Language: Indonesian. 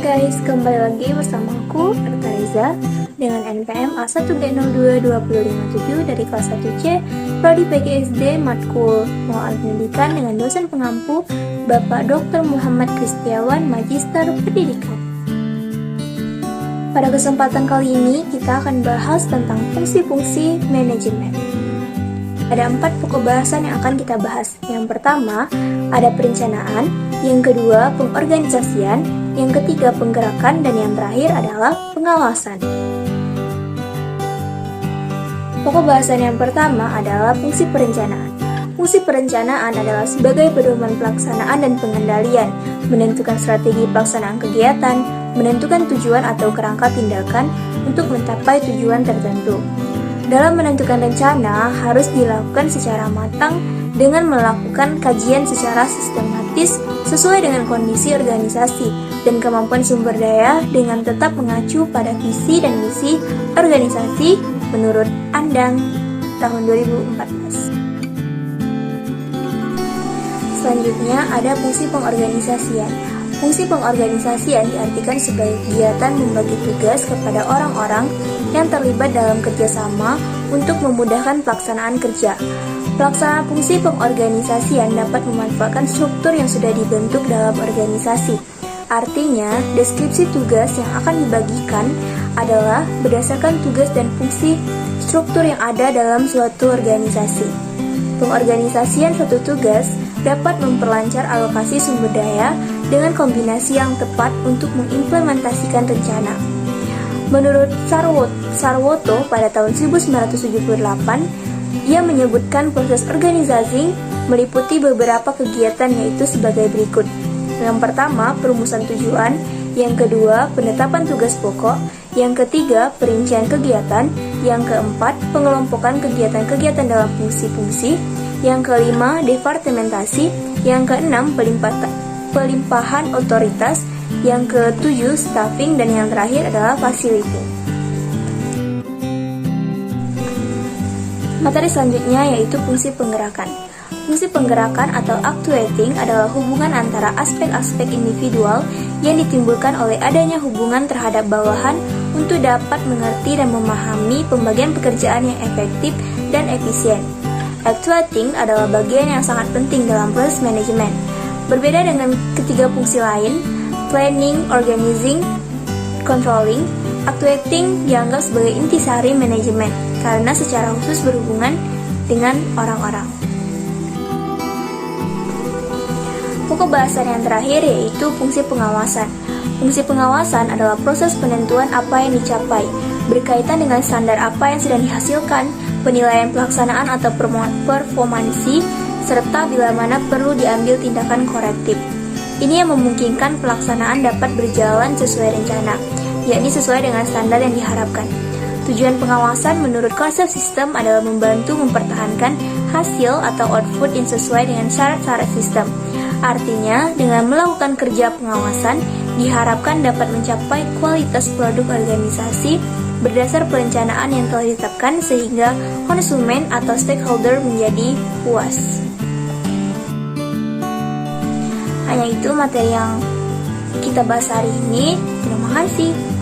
guys, kembali lagi bersama aku, Arta Reza, dengan NPM A1G022057 dari kelas 1C, Prodi PGSD Matkul Pengelolaan Pendidikan dengan dosen pengampu Bapak Dr. Muhammad Kristiawan, Magister Pendidikan. Pada kesempatan kali ini, kita akan bahas tentang fungsi-fungsi manajemen. Ada 4 pokok bahasan yang akan kita bahas. Yang pertama, ada perencanaan, yang kedua, pengorganisasian, yang ketiga, penggerakan, dan yang terakhir adalah pengawasan. Pokok bahasan yang pertama adalah fungsi perencanaan. Fungsi perencanaan adalah sebagai pedoman pelaksanaan dan pengendalian, menentukan strategi pelaksanaan kegiatan, menentukan tujuan atau kerangka tindakan untuk mencapai tujuan tertentu. Dalam menentukan rencana harus dilakukan secara matang dengan melakukan kajian secara sistematis sesuai dengan kondisi organisasi dan kemampuan sumber daya dengan tetap mengacu pada visi dan misi organisasi menurut Andang tahun 2014. Selanjutnya ada fungsi pengorganisasian. Fungsi pengorganisasian diartikan sebagai kegiatan membagi tugas kepada orang-orang yang terlibat dalam kerjasama untuk memudahkan pelaksanaan kerja. Pelaksanaan fungsi pengorganisasian dapat memanfaatkan struktur yang sudah dibentuk dalam organisasi. Artinya, deskripsi tugas yang akan dibagikan adalah berdasarkan tugas dan fungsi struktur yang ada dalam suatu organisasi. Pengorganisasian suatu tugas dapat memperlancar alokasi sumber daya dengan kombinasi yang tepat untuk mengimplementasikan rencana. Menurut Sarwoto pada tahun 1978, ia menyebutkan proses organisasi meliputi beberapa kegiatan yaitu sebagai berikut. Yang pertama, perumusan tujuan, yang kedua, penetapan tugas pokok, yang ketiga, perincian kegiatan, yang keempat, pengelompokan kegiatan-kegiatan dalam fungsi-fungsi, yang kelima, departementasi, yang keenam, pelimpahan otoritas, yang ketujuh, staffing, dan yang terakhir adalah facility. Materi selanjutnya yaitu fungsi penggerakan. Fungsi penggerakan atau actuating adalah hubungan antara aspek-aspek individual yang ditimbulkan oleh adanya hubungan terhadap bawahan untuk dapat mengerti dan memahami pembagian pekerjaan yang efektif dan efisien. Actuating adalah bagian yang sangat penting dalam proses manajemen. Berbeda dengan ketiga fungsi lain, planning, organizing, controlling, actuating dianggap sebagai intisari manajemen karena secara khusus berhubungan dengan orang-orang. Pokok bahasan yang terakhir yaitu fungsi pengawasan. Fungsi pengawasan adalah proses penentuan apa yang dicapai, berkaitan dengan standar apa yang sedang dihasilkan, penilaian pelaksanaan atau performansi, serta bila mana perlu diambil tindakan korektif. Ini yang memungkinkan pelaksanaan dapat berjalan sesuai rencana, yakni sesuai dengan standar yang diharapkan. Tujuan pengawasan menurut konsep sistem adalah membantu mempertahankan hasil atau output yang sesuai dengan syarat-syarat sistem. Artinya, dengan melakukan kerja pengawasan, diharapkan dapat mencapai kualitas produk organisasi berdasar perencanaan yang telah ditetapkan sehingga konsumen atau stakeholder menjadi puas. Hanya itu materi yang kita bahas hari ini. Terima kasih.